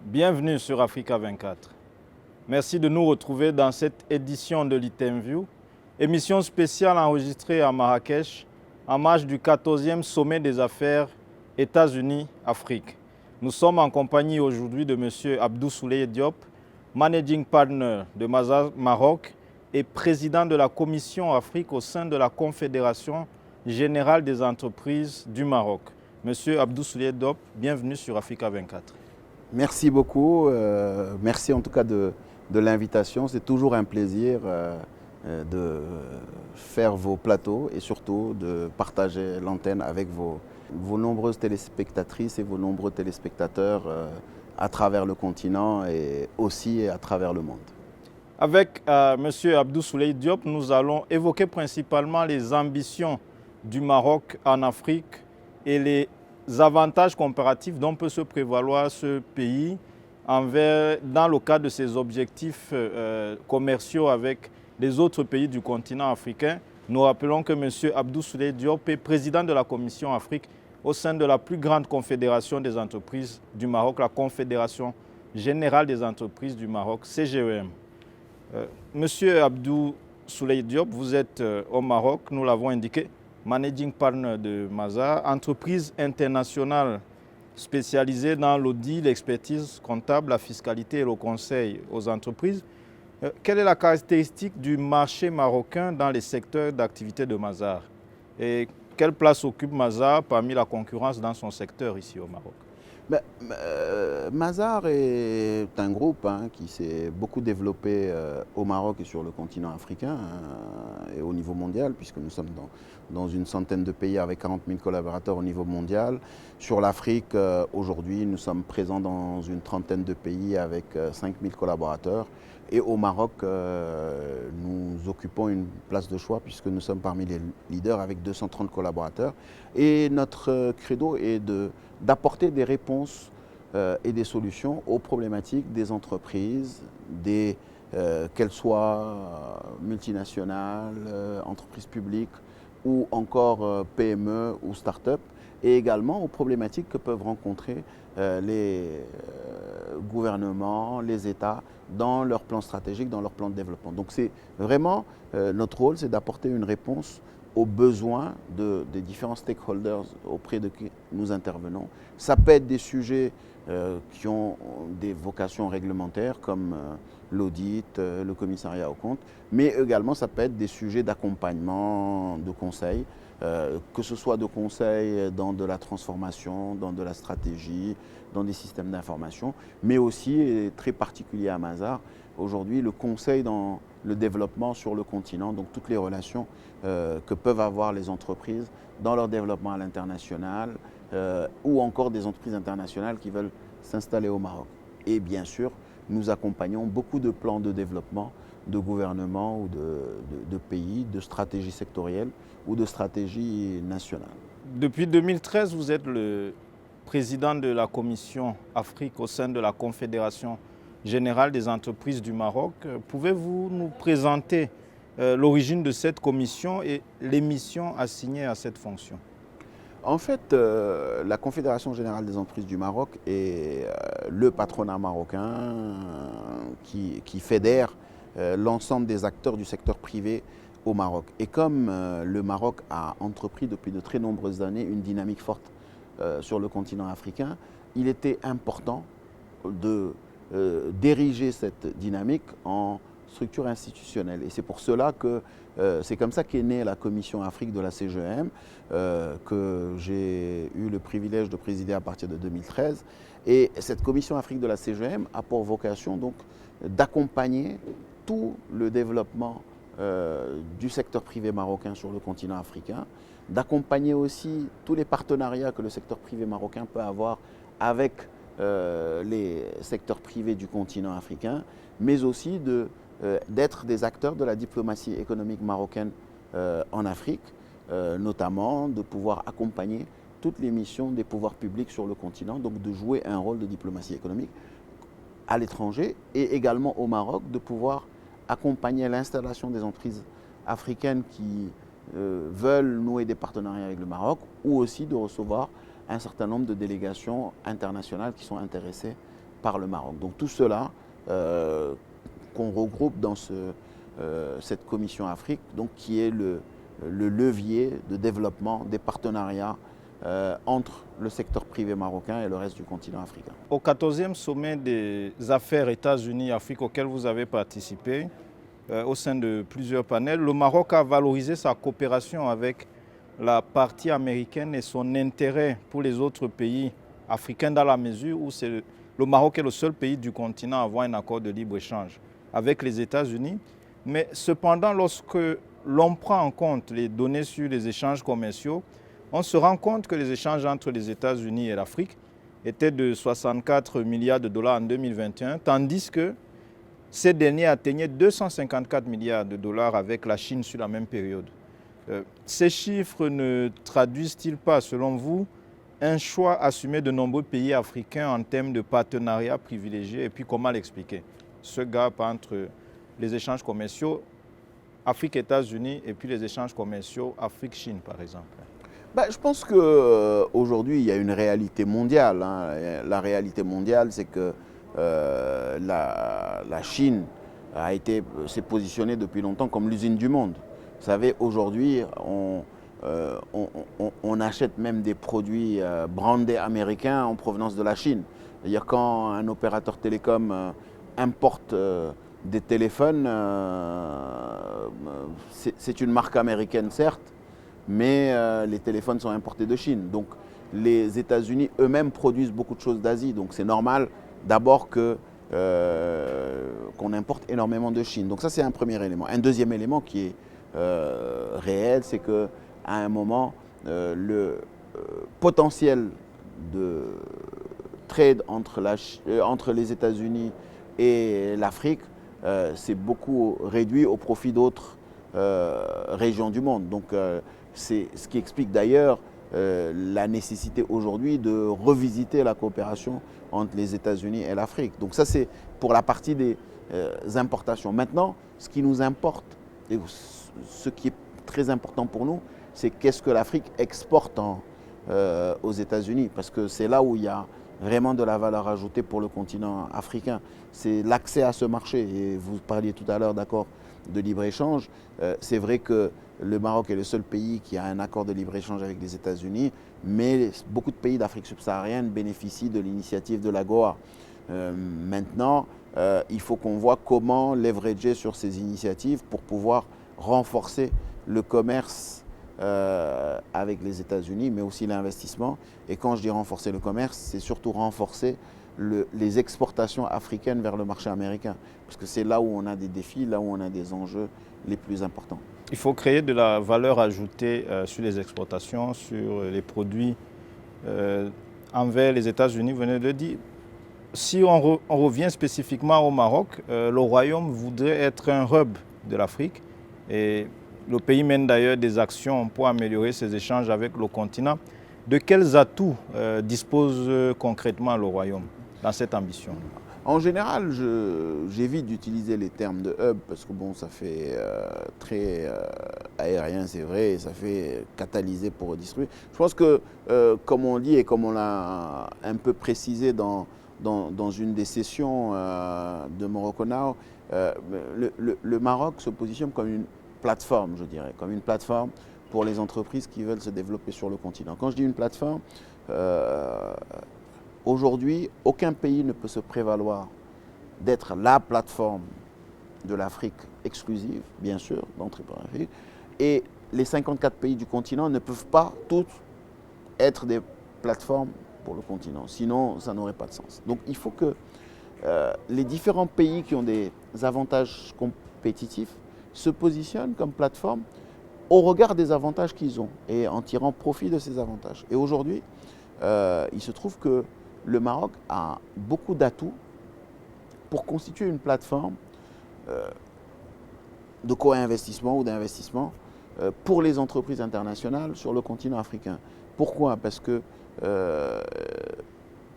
Bienvenue sur Africa 24. Merci de nous retrouver dans cette édition de l'Itemview, émission spéciale enregistrée à Marrakech en marge du 14e sommet des affaires États-Unis-Afrique. Nous sommes en compagnie aujourd'hui de M. Abdou Souleye Diop, Managing Partner de Mazars Maroc et président de la Commission Afrique au sein de la Confédération Générale des Entreprises du Maroc. M. Abdou Souleye Diop, bienvenue sur Africa 24. Merci beaucoup, merci en tout cas de l'invitation. C'est toujours un plaisir de faire vos plateaux et surtout de partager l'antenne avec vos nombreuses téléspectatrices et vos nombreux téléspectateurs à travers le continent et aussi à travers le monde. Avec M. Abdou Souleye Diop, nous allons évoquer principalement les ambitions du Maroc en Afrique et les avantages comparatifs dont peut se prévaloir ce pays dans le cadre de ses objectifs commerciaux avec les autres pays du continent africain. Nous rappelons que M. Abdou Souleye Diop est président de la Commission Afrique au sein de la plus grande confédération des entreprises du Maroc, la Confédération Générale des Entreprises du Maroc, CGEM. Monsieur Abdou Souleye Diop, vous êtes au Maroc, nous l'avons indiqué, Managing Partner de Mazars, entreprise internationale spécialisée dans l'audit, l'expertise comptable, la fiscalité et le conseil aux entreprises. Quelle est la caractéristique du marché marocain dans les secteurs d'activité de Mazars? Et quelle place occupe Mazars parmi la concurrence dans son secteur ici au Maroc? Mazars est un groupe qui s'est beaucoup développé au Maroc et sur le continent africain et au niveau mondial, puisque nous sommes dans une centaine de pays avec 40 000 collaborateurs au niveau mondial. Sur l'Afrique, aujourd'hui, nous sommes présents dans une trentaine de pays avec 5 000 collaborateurs. Et au Maroc, nous occupons une place de choix puisque nous sommes parmi les leaders avec 230 collaborateurs. Et notre credo est d'apporter des réponses et des solutions aux problématiques des entreprises, qu'elles soient multinationales, entreprises publiques ou encore PME ou start-up, et également aux problématiques que peuvent rencontrer les gouvernements, les États dans leur plan stratégique, dans leur plan de développement. Donc c'est vraiment notre rôle, c'est d'apporter une réponse aux besoins des différents stakeholders auprès de qui nous intervenons. Ça peut être des sujets qui ont des vocations réglementaires comme l'audit, le commissariat aux comptes, mais également ça peut être des sujets d'accompagnement, de conseil, que ce soit de conseil dans de la transformation, dans de la stratégie, dans des systèmes d'information, mais aussi, et très particulier à Mazars, aujourd'hui le conseil dans le développement sur le continent, donc toutes les relations que peuvent avoir les entreprises dans leur développement à l'international ou encore des entreprises internationales qui veulent s'installer au Maroc. Et bien sûr, nous accompagnons beaucoup de plans de développement de gouvernements ou de pays, de stratégies sectorielles ou de stratégies nationales. Depuis 2013, vous êtes le président de la Commission Afrique au sein de la Confédération Générale des Entreprises du Maroc. Pouvez-vous nous présenter l'origine de cette commission et les missions assignées à cette fonction? En fait, la Confédération Générale des Entreprises du Maroc est le patronat marocain qui fédère l'ensemble des acteurs du secteur privé au Maroc. Et comme le Maroc a entrepris depuis de très nombreuses années une dynamique forte sur le continent africain, il était important d'ériger cette dynamique en structure institutionnelle. Et c'est pour cela que c'est comme ça qu'est née la Commission Afrique de la CGEM, que j'ai eu le privilège de présider à partir de 2013. Et cette Commission Afrique de la CGEM a pour vocation donc d'accompagner tout le développement du secteur privé marocain sur le continent africain, d'accompagner aussi tous les partenariats que le secteur privé marocain peut avoir avec les secteurs privés du continent africain, mais aussi d'être des acteurs de la diplomatie économique marocaine en Afrique, notamment de pouvoir accompagner toutes les missions des pouvoirs publics sur le continent, donc de jouer un rôle de diplomatie économique à l'étranger et également au Maroc, de pouvoir accompagner l'installation des entreprises africaines qui veulent nouer des partenariats avec le Maroc ou aussi de recevoir un certain nombre de délégations internationales qui sont intéressées par le Maroc. Donc tout cela qu'on regroupe dans cette commission Afrique, donc, qui est le levier de développement des partenariats entre le secteur privé marocain et le reste du continent africain. Au 14e sommet des affaires États-Unis-Afrique auquel vous avez participé, au sein de plusieurs panels, le Maroc a valorisé sa coopération avec la partie américaine et son intérêt pour les autres pays africains dans la mesure où le Maroc est le seul pays du continent à avoir un accord de libre-échange avec les États-Unis. Mais cependant, lorsque l'on prend en compte les données sur les échanges commerciaux, on se rend compte que les échanges entre les États-Unis et l'Afrique étaient de 64 milliards de dollars en 2021, tandis que ces derniers atteignaient 254 milliards de dollars avec la Chine sur la même période. Ces chiffres ne traduisent-ils pas, selon vous, un choix assumé de nombreux pays africains en termes de partenariat privilégié? Et puis comment l'expliquer, ce gap entre les échanges commerciaux Afrique-États-Unis et puis les échanges commerciaux Afrique-Chine, par exemple? Je pense qu'aujourd'hui, il y a une réalité mondiale. La réalité mondiale, c'est que la Chine s'est positionnée depuis longtemps comme l'usine du monde. Vous savez, aujourd'hui, on achète même des produits brandés américains en provenance de la Chine. C'est-à-dire quand un opérateur télécom importe des téléphones, c'est une marque américaine certes, mais les téléphones sont importés de Chine. Donc les États-Unis eux-mêmes produisent beaucoup de choses d'Asie. Donc c'est normal d'abord qu'on importe énormément de Chine. Donc ça c'est un premier élément. Un deuxième élément qui est réel, c'est qu'à un moment, le potentiel de trade entre les États-Unis et l'Afrique s'est beaucoup réduit au profit d'autres régions du monde. Donc c'est ce qui explique d'ailleurs la nécessité aujourd'hui de revisiter la coopération entre les États-Unis et l'Afrique. Donc ça c'est pour la partie des importations. Maintenant, ce qui nous importe et ce qui est très important pour nous, c'est qu'est-ce que l'Afrique exporte aux États-Unis, parce que c'est là où il y a vraiment de la valeur ajoutée pour le continent africain. C'est l'accès à ce marché. Et vous parliez tout à l'heure d'accord de libre-échange. C'est vrai que le Maroc est le seul pays qui a un accord de libre-échange avec les États-Unis, mais beaucoup de pays d'Afrique subsaharienne bénéficient de l'initiative de l'AGOA. Maintenant, il faut qu'on voit comment leverager sur ces initiatives pour pouvoir renforcer le commerce avec les États-Unis, mais aussi l'investissement. Et quand je dis renforcer le commerce, c'est surtout renforcer les exportations africaines vers le marché américain, parce que c'est là où on a des défis, là où on a des enjeux les plus importants. Il faut créer de la valeur ajoutée sur les exportations, sur les produits envers les États-Unis, vous venez de le dire. Si on revient spécifiquement au Maroc, le Royaume voudrait être un hub de l'Afrique. Et le pays mène d'ailleurs des actions pour améliorer ses échanges avec le continent. De quels atouts dispose concrètement le Royaume dans cette ambition? En général, j'évite d'utiliser les termes de hub parce que bon, ça fait très aérien, c'est vrai, et ça fait catalyser pour redistribuer. Je pense que, comme on dit et comme on l'a un peu précisé dans une des sessions de Morocco Now, le Maroc se positionne comme une plateforme, je dirais, comme une plateforme pour les entreprises qui veulent se développer sur le continent. Quand je dis une plateforme, aujourd'hui, aucun pays ne peut se prévaloir d'être la plateforme de l'Afrique exclusive, bien sûr, d'entrée par l'Afrique, et les 54 pays du continent ne peuvent pas tous être des plateformes pour le continent, sinon ça n'aurait pas de sens. Donc il faut que les différents pays qui ont des avantages compétitifs se positionnent comme plateforme au regard des avantages qu'ils ont et en tirant profit de ces avantages. Et aujourd'hui, il se trouve que le Maroc a beaucoup d'atouts pour constituer une plateforme de co-investissement ou d'investissement pour les entreprises internationales sur le continent africain. Pourquoi? Parce que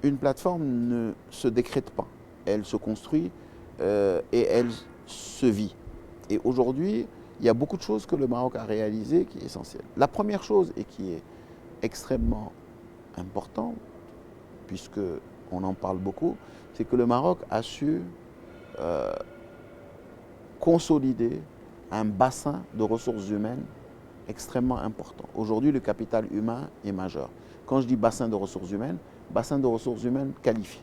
une plateforme ne se décrète pas, elle se construit et elle se vit. Et aujourd'hui, il y a beaucoup de choses que le Maroc a réalisées qui est essentielle. La première chose et qui est extrêmement importante, puisque on en parle beaucoup, c'est que le Maroc a su consolider un bassin de ressources humaines extrêmement important. Aujourd'hui, le capital humain est majeur. Quand je dis bassin de ressources humaines qualifiées.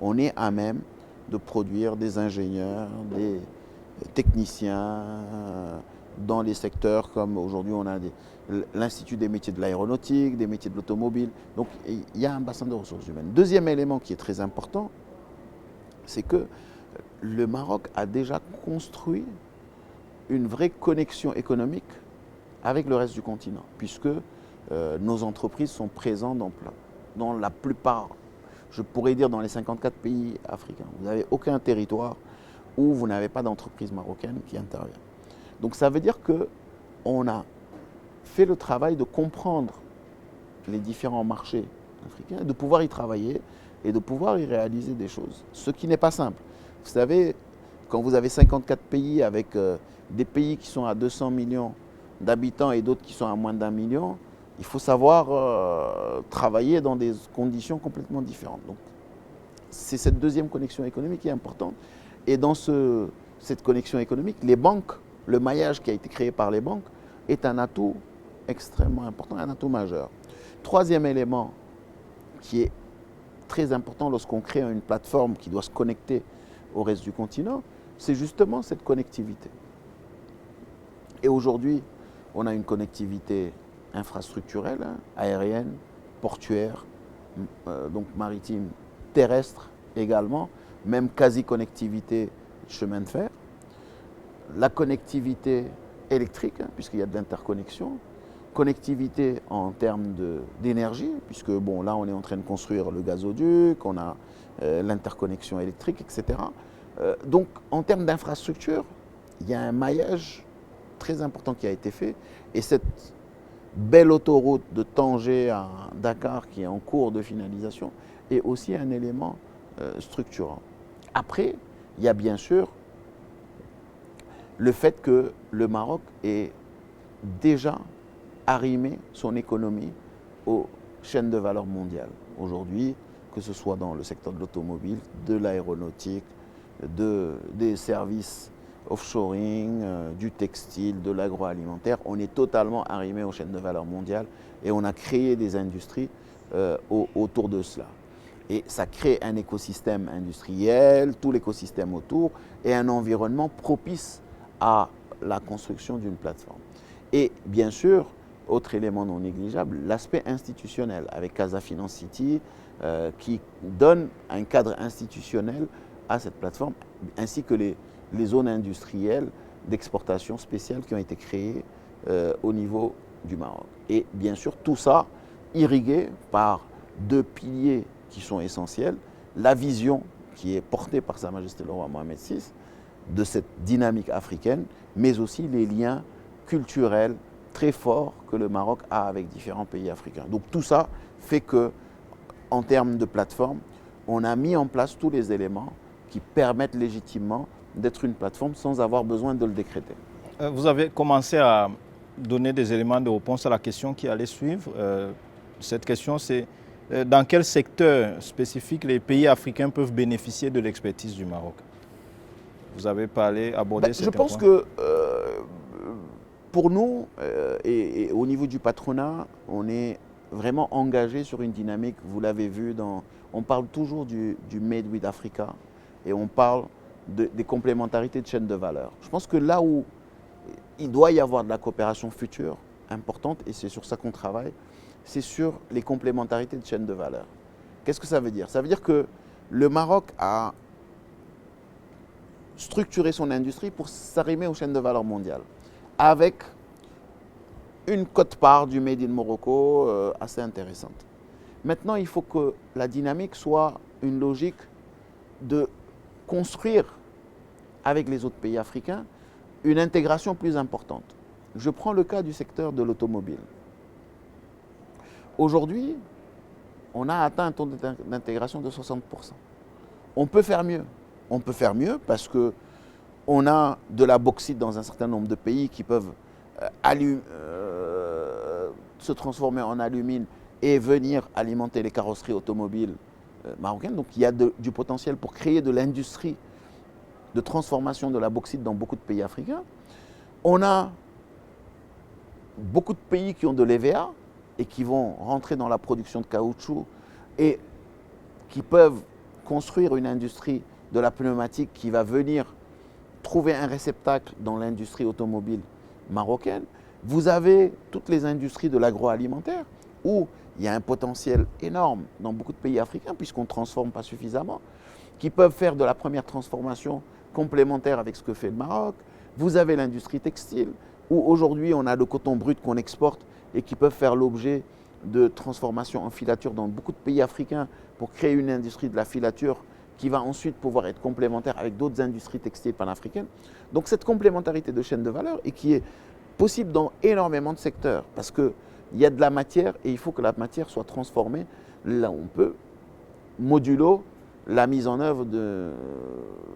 On est à même de produire des ingénieurs, des techniciens dans les secteurs comme aujourd'hui on a l'Institut des métiers de l'aéronautique, des métiers de l'automobile. Donc il y a un bassin de ressources humaines. Deuxième élément qui est très important, c'est que le Maroc a déjà construit une vraie connexion économique avec le reste du continent, puisque nos entreprises sont présentes dans la plupart, je pourrais dire dans les 54 pays africains. Vous n'avez aucun territoire où vous n'avez pas d'entreprise marocaine qui intervient. Donc ça veut dire qu'on a fait le travail de comprendre les différents marchés africains, de pouvoir y travailler et de pouvoir y réaliser des choses, ce qui n'est pas simple. Vous savez, quand vous avez 54 pays avec des pays qui sont à 200 millions d'habitants et d'autres qui sont à moins d'1 million, il faut savoir travailler dans des conditions complètement différentes. Donc, c'est cette deuxième connexion économique qui est importante. Et dans cette connexion économique, les banques, le maillage qui a été créé par les banques est un atout extrêmement important, un atout majeur. Troisième élément qui est très important lorsqu'on crée une plateforme qui doit se connecter au reste du continent, c'est justement cette connectivité. Et aujourd'hui, on a une connectivité infrastructurelle, aérienne, portuaire, donc maritime, terrestre également, même quasi-connectivité chemin de fer. La connectivité électrique, puisqu'il y a de l'interconnexion. Connectivité en termes d'énergie, puisque bon, là on est en train de construire le gazoduc, on a l'interconnexion électrique, etc. Donc en termes d'infrastructure, il y a un maillage très important qui a été fait. Et cette belle autoroute de Tanger à Dakar qui est en cours de finalisation est aussi un élément structurant. Après, il y a bien sûr le fait que le Maroc ait déjà arrimé son économie aux chaînes de valeur mondiales. Aujourd'hui, que ce soit dans le secteur de l'automobile, de l'aéronautique, des services offshoring, du textile, de l'agroalimentaire, on est totalement arrimé aux chaînes de valeur mondiales et on a créé des industries autour de cela. Et ça crée un écosystème industriel, tout l'écosystème autour et un environnement propice à la construction d'une plateforme. Et bien sûr, autre élément non négligeable, l'aspect institutionnel avec Casa Finance City qui donne un cadre institutionnel à cette plateforme ainsi que les zones industrielles d'exportation spéciales qui ont été créées au niveau du Maroc. Et bien sûr, tout ça irrigué par deux piliers qui sont essentiels, la vision qui est portée par Sa Majesté le roi Mohamed VI de cette dynamique africaine, mais aussi les liens culturels très forts que le Maroc a avec différents pays africains. Donc tout ça fait que, en termes de plateforme, on a mis en place tous les éléments qui permettent légitimement d'être une plateforme sans avoir besoin de le décréter. Vous avez commencé à donner des éléments de réponse à la question qui allait suivre. Cette question, c'est dans quel secteur spécifique les pays africains peuvent bénéficier de l'expertise du Maroc? Vous avez abordé Je pense que pour nous, et au niveau du patronat, on est vraiment engagé sur une dynamique, vous l'avez vu, on parle toujours du Made with Africa et on parle des complémentarités de chaînes de valeur. Je pense que là où il doit y avoir de la coopération future importante, et c'est sur ça qu'on travaille, c'est sur les complémentarités de chaînes de valeur. Qu'est-ce que ça veut dire? Ça veut dire que le Maroc a structuré son industrie pour s'arrimer aux chaînes de valeur mondiales, avec une quote-part du Made in Morocco assez intéressante. Maintenant, il faut que la dynamique soit une logique de construire avec les autres pays africains une intégration plus importante. Je prends le cas du secteur de l'automobile. Aujourd'hui, on a atteint un taux d'intégration de 60%. On peut faire mieux. On peut faire mieux parce qu'on a de la bauxite dans un certain nombre de pays qui peuvent se transformer en alumine et venir alimenter les carrosseries automobiles marocaine. Donc il y a du potentiel pour créer de l'industrie de transformation de la bauxite dans beaucoup de pays africains. On a beaucoup de pays qui ont de l'EVA et qui vont rentrer dans la production de caoutchouc et qui peuvent construire une industrie de la pneumatique qui va venir trouver un réceptacle dans l'industrie automobile marocaine. Vous avez toutes les industries de l'agroalimentaire où il y a un potentiel énorme dans beaucoup de pays africains puisqu'on ne transforme pas suffisamment, qui peuvent faire de la première transformation complémentaire avec ce que fait le Maroc. Vous avez l'industrie textile où aujourd'hui on a le coton brut qu'on exporte et qui peuvent faire l'objet de transformation en filature dans beaucoup de pays africains pour créer une industrie de la filature qui va ensuite pouvoir être complémentaire avec d'autres industries textiles panafricaines. Donc cette complémentarité de chaîne de valeur et qui est possible dans énormément de secteurs parce qu'il y a de la matière et il faut que la matière soit transformée là où on peut, modulo la mise en œuvre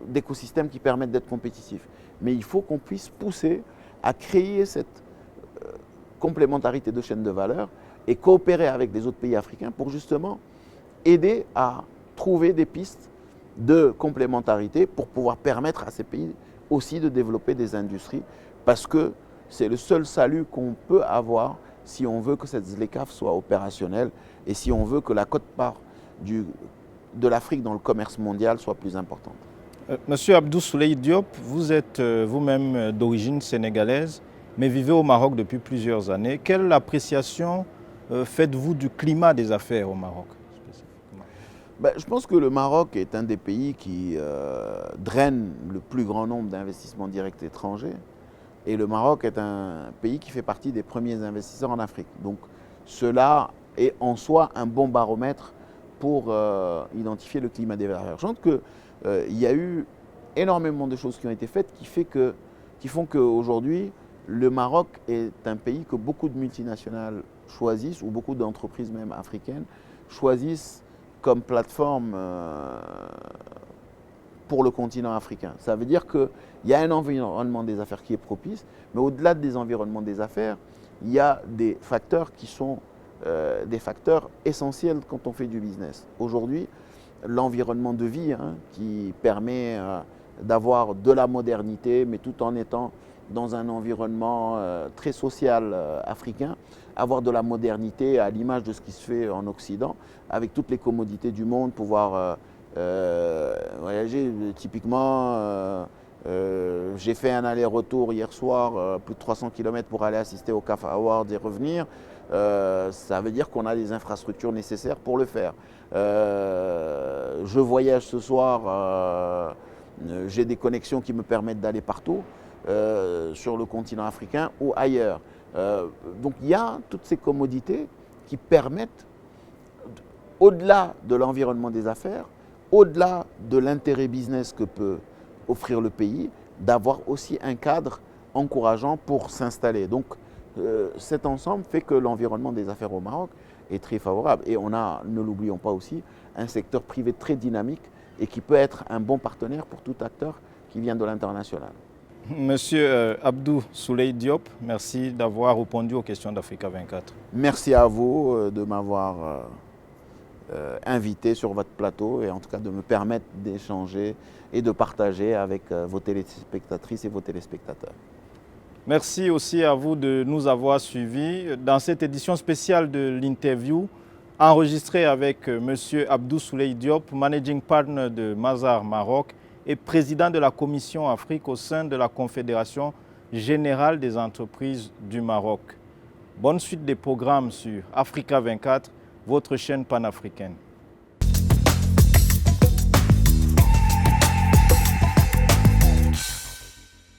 d'écosystèmes qui permettent d'être compétitifs. Mais il faut qu'on puisse pousser à créer cette complémentarité de chaîne de valeur et coopérer avec les autres pays africains pour justement aider à trouver des pistes de complémentarité pour pouvoir permettre à ces pays aussi de développer des industries parce que c'est le seul salut qu'on peut avoir si on veut que cette ZLECAf soit opérationnelle et si on veut que la quote-part de l'Afrique dans le commerce mondial soit plus importante. Monsieur Abdou Souley Diop, vous êtes vous-même d'origine sénégalaise, mais vivez au Maroc depuis plusieurs années. Quelle appréciation faites-vous du climat des affaires au Maroc spécifiquement? Je pense que le Maroc est un des pays qui draine le plus grand nombre d'investissements directs étrangers. Et le Maroc est un pays qui fait partie des premiers investisseurs en Afrique. Donc cela est en soi un bon baromètre pour identifier le climat des valeurs. Je pense qu'il y a eu énormément de choses qui ont été faites qui font qu'aujourd'hui, le Maroc est un pays que beaucoup de multinationales choisissent, ou beaucoup d'entreprises même africaines, choisissent comme plateforme pour le continent africain. Ça veut dire qu'il y a un environnement des affaires qui est propice, mais au-delà des environnements des affaires, il y a des facteurs qui sont des facteurs essentiels quand on fait du business. Aujourd'hui, l'environnement de vie qui permet d'avoir de la modernité, mais tout en étant dans un environnement très social africain, avoir de la modernité à l'image de ce qui se fait en Occident, avec toutes les commodités du monde, pouvoir voyager. Typiquement, j'ai fait un aller-retour hier soir, plus de 300 km pour aller assister au CAF Awards et revenir. Ça veut dire qu'on a les infrastructures nécessaires pour le faire. Je voyage ce soir, j'ai des connexions qui me permettent d'aller partout. Sur le continent africain ou ailleurs. Donc il y a toutes ces commodités qui permettent, au-delà de l'environnement des affaires, au-delà de l'intérêt business que peut offrir le pays, d'avoir aussi un cadre encourageant pour s'installer. Donc cet ensemble fait que l'environnement des affaires au Maroc est très favorable. Et on a, ne l'oublions pas aussi, un secteur privé très dynamique et qui peut être un bon partenaire pour tout acteur qui vient de l'international. Monsieur Abdou Souley Diop, merci d'avoir répondu aux questions d'Africa 24. Merci à vous de m'avoir invité sur votre plateau et en tout cas de me permettre d'échanger et de partager avec vos téléspectatrices et vos téléspectateurs. Merci aussi à vous de nous avoir suivis dans cette édition spéciale de l'interview enregistrée avec Monsieur Abdou Souley Diop, Managing Partner de Mazars Maroc et président de la Commission Afrique au sein de la Confédération générale des entreprises du Maroc. Bonne suite des programmes sur Africa 24, votre chaîne panafricaine.